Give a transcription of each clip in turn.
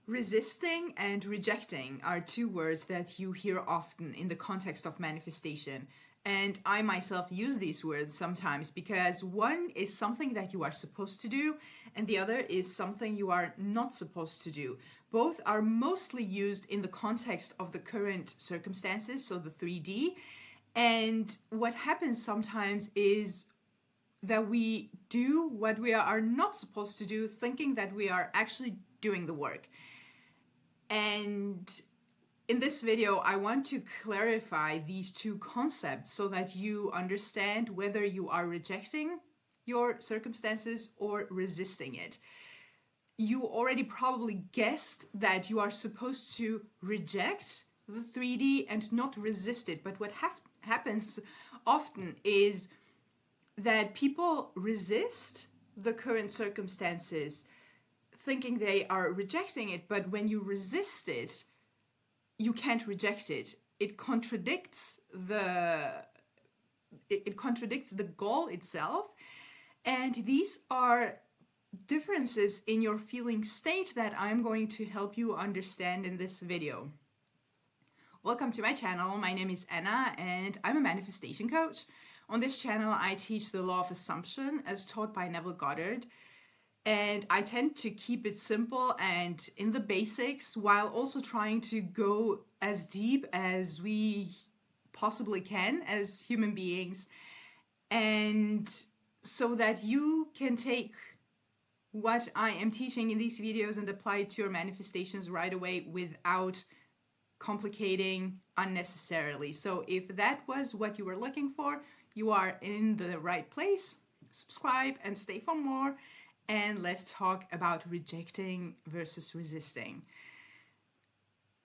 Resisting and rejecting are two words that you hear often in the context of manifestation. And I myself use these words sometimes because one is something that you are supposed to do, and the other is something you are not supposed to do. Both are mostly used in the context of the current circumstances, so the 3D. And what happens sometimes is that we do what we are not supposed to do, thinking that we are actually doing the work. And in this video, I want to clarify these two concepts so that you understand whether you are rejecting your circumstances or resisting it. You already probably guessed that you are supposed to reject the 3D and not resist it. But what happens often is that people resist the current circumstances thinking they are rejecting it, but when you resist it, you can't reject it. It contradicts the goal itself, and these are differences in your feeling state that I'm going to help you understand in this video. Welcome to my channel. My name is Anna and I'm a manifestation coach. On this channel I teach the law of assumption as taught by Neville Goddard. And I tend to keep it simple and in the basics while also trying to go as deep as we possibly can as human beings. And so that you can take what I am teaching in these videos and apply it to your manifestations right away without complicating unnecessarily. So if that was what you were looking for, you are in the right place. Subscribe and stay for more. And let's talk about rejecting versus resisting.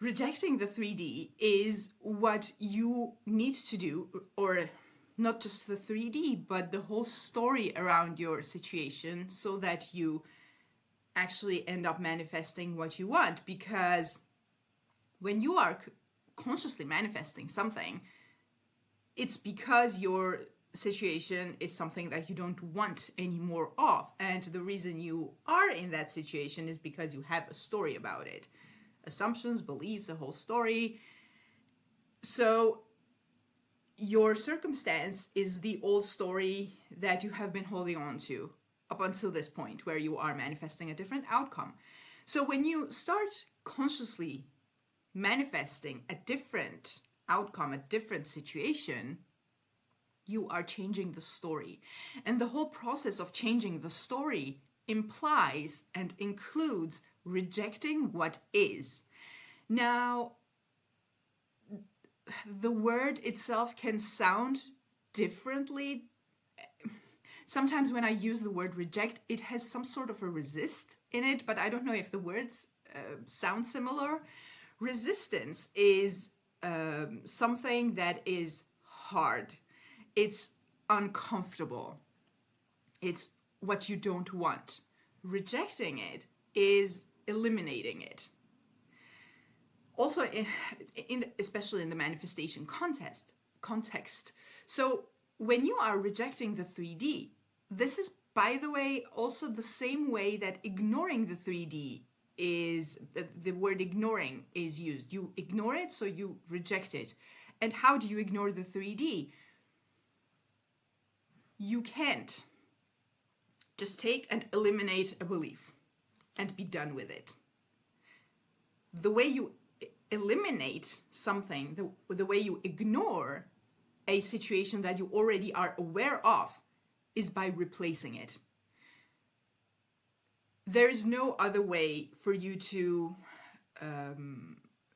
Rejecting the 3D is what you need to do, or not just the 3D, but the whole story around your situation so that you actually end up manifesting what you want. Because when you are consciously manifesting something, it's because your situation is something that you don't want any more of, and the reason you are in that situation is because you have a story about it, assumptions, beliefs, the whole story. So your circumstance is the old story that you have been holding on to up until this point where you are manifesting a different outcome. So when you start consciously manifesting a different outcome, a different situation, you are changing the story. And the whole process of changing the story implies and includes rejecting what is. Now, the word itself can sound differently. Sometimes when I use the word reject, it has some sort of a resist in it, but I don't know if the words sound similar. Resistance is something that is hard. It's uncomfortable. It's what you don't want. Rejecting it is eliminating it. Also, especially in the manifestation context. So when you are rejecting the 3D, this is, by the way, also the same way that ignoring the 3D is, the word ignoring is used. You ignore it, so you reject it. And how do you ignore the 3D? You can't just take and eliminate a belief and be done with it. The way you eliminate something, the way you ignore a situation that you already are aware of, is by replacing it. There is no other way for you to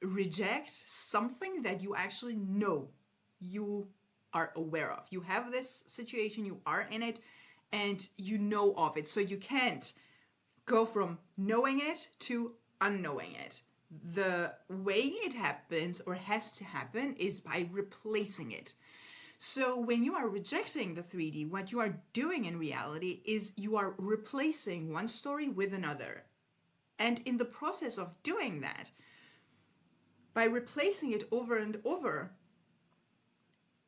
reject something that you actually know you are aware of. You have this situation, you are in it, and you know of it. So you can't go from knowing it to unknowing it. The way it happens or has to happen is by replacing it. So when you are rejecting the 3D, what you are doing in reality is you are replacing one story with another. And in the process of doing that, by replacing it over and over,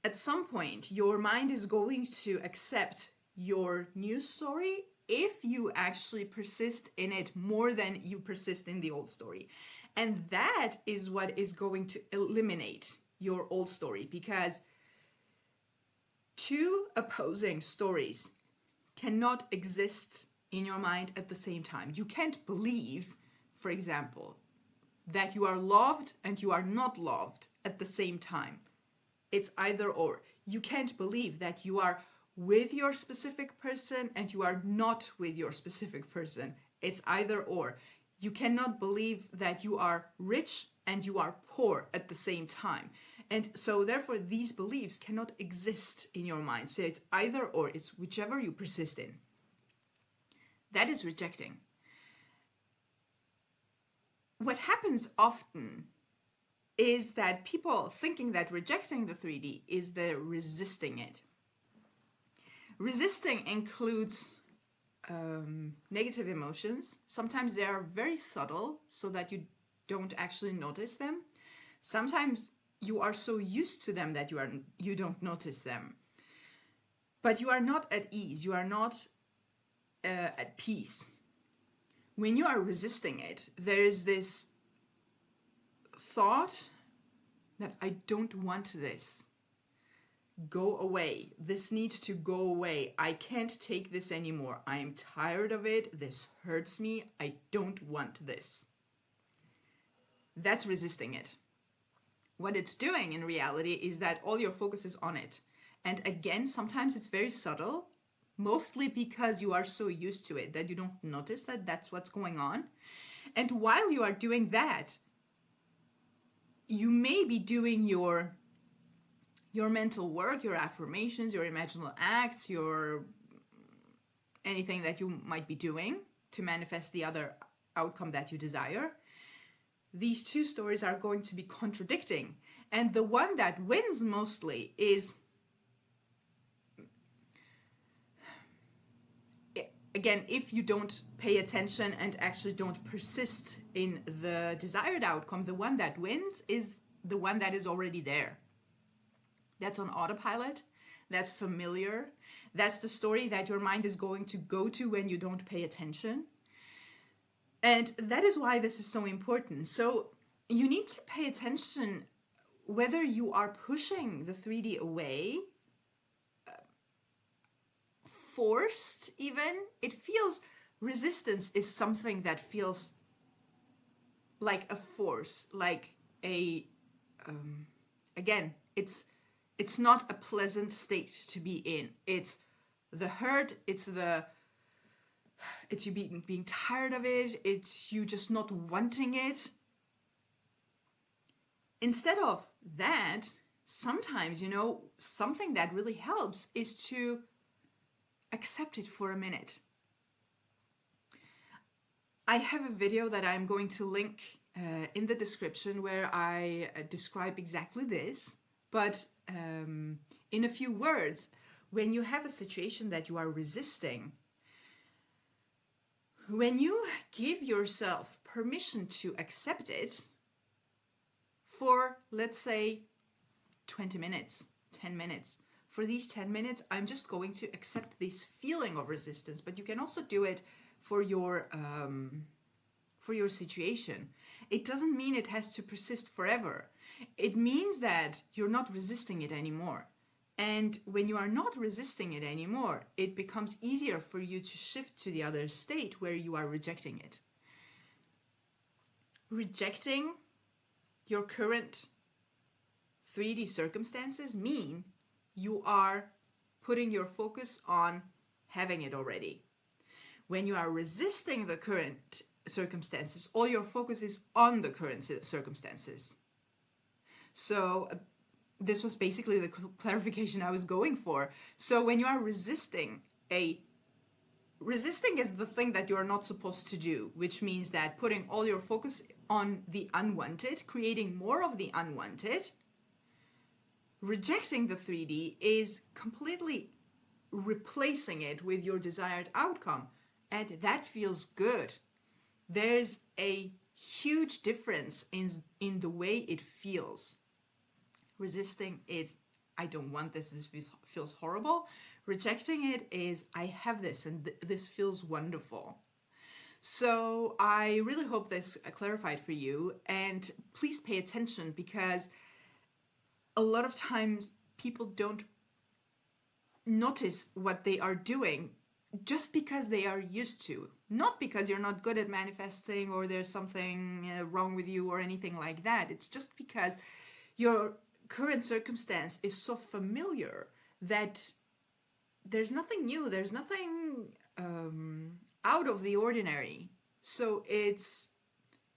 at some point, your mind is going to accept your new story if you actually persist in it more than you persist in the old story. And that is what is going to eliminate your old story, because two opposing stories cannot exist in your mind at the same time. You can't believe, for example, that you are loved and you are not loved at the same time. It's either or. You can't believe that you are with your specific person and you are not with your specific person. It's either or. You cannot believe that you are rich and you are poor at the same time. And so therefore these beliefs cannot exist in your mind. So it's either or, it's whichever you persist in. That is rejecting. What happens often is that people thinking that rejecting the 3D is the resisting it. Resisting includes negative emotions. Sometimes they are very subtle so that you don't actually notice them. Sometimes you are so used to them that you don't notice them. But you are not at ease. You are not at peace. When you are resisting it, there is this thought that I don't want this. Go away. This needs to go away. I can't take this anymore. I am tired of it. This hurts me. I don't want this. That's resisting it. What it's doing in reality is that all your focus is on it. And again, sometimes it's very subtle, mostly because you are so used to it that you don't notice that that's what's going on. And while you are doing that, you may be doing your mental work, your affirmations, your imaginal acts, your anything that you might be doing to manifest the other outcome that you desire. These two stories are going to be contradicting. And the one that wins mostly is, again, if you don't pay attention and actually don't persist in the desired outcome, the one that wins is the one that is already there. That's on autopilot. That's familiar. That's the story that your mind is going to go to when you don't pay attention. And that is why this is so important. So you need to pay attention whether you are pushing the 3D away, forced even. It feels, resistance is something that feels like a force, like a, again, it's not a pleasant state to be in. It's the hurt, it's you being tired of it, it's you just not wanting it. Instead of that, sometimes, something that really helps is to accept it for a minute. I have a video that I'm going to link in the description where I describe exactly this, but in a few words, when you have a situation that you are resisting, when you give yourself permission to accept it for, let's say, 20 minutes, 10 minutes. For these 10 minutes, I'm just going to accept this feeling of resistance, but you can also do it for your situation. It doesn't mean it has to persist forever. It means that you're not resisting it anymore. And when you are not resisting it anymore, it becomes easier for you to shift to the other state where you are rejecting it. Rejecting your current 3D circumstances mean you are putting your focus on having it already. When you are resisting the current circumstances, all your focus is on the current circumstances. So this was basically the clarification I was going for. So when you are resisting is the thing that you are not supposed to do, which means that putting all your focus on the unwanted, creating more of the unwanted. Rejecting the 3D is completely replacing it with your desired outcome, and that feels good. There's a huge difference in the way it feels. Resisting is, I don't want this, this feels horrible. Rejecting it is, I have this and this feels wonderful. So I really hope this clarified for you, and please pay attention, because a lot of times people don't notice what they are doing just because they are used to, not because you're not good at manifesting or there's something wrong with you or anything like that. It's just because your current circumstance is so familiar that there's nothing new, there's nothing out of the ordinary. So it's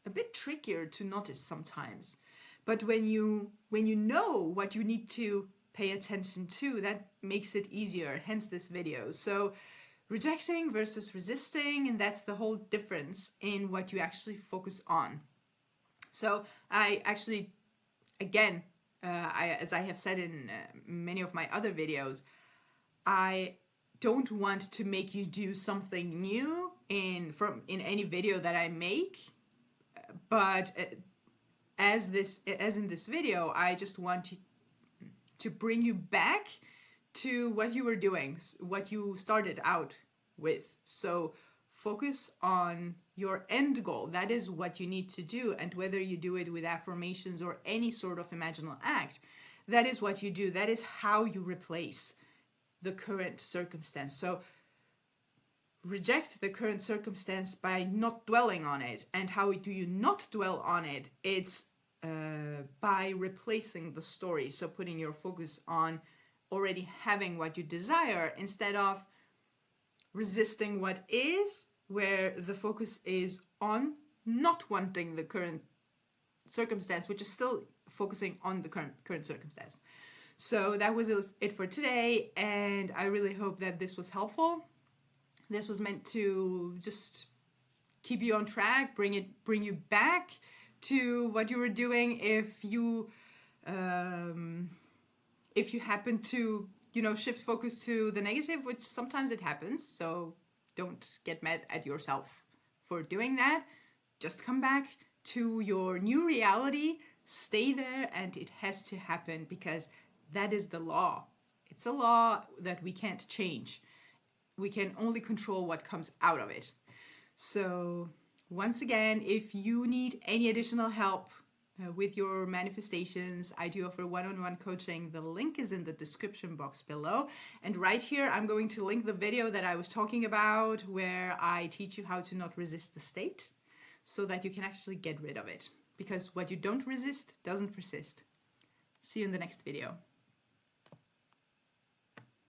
a bit trickier to notice sometimes. But when you know what you need to pay attention to, that makes it easier, hence this video. So rejecting versus resisting, and that's the whole difference in what you actually focus on. So I actually, again, as I have said in many of my other videos, I don't want to make you do something new in any video that I make, but as in this video, I just want to bring you back to what you were doing, what you started out with. So focus on your end goal. That is what you need to do. And whether you do it with affirmations or any sort of imaginal act, that is what you do. That is how you replace the current circumstance. So reject the current circumstance by not dwelling on it. And how do you not dwell on it? It's by replacing the story. So putting your focus on already having what you desire instead of resisting what is, where the focus is on not wanting the current circumstance, which is still focusing on the current circumstance. So that was it for today, and I really hope that this was helpful. This was meant to just keep you on track, bring you back to what you were doing. If you happen to shift focus to the negative, which sometimes it happens, so don't get mad at yourself for doing that. Just come back to your new reality, stay there, and it has to happen, because that is the law. It's a law that we can't change. We can only control what comes out of it. So once again, if you need any additional help with your manifestations, I do offer one-on-one coaching. The link is in the description box below. And right here, I'm going to link the video that I was talking about, where I teach you how to not resist the state so that you can actually get rid of it. Because what you don't resist doesn't persist. See you in the next video.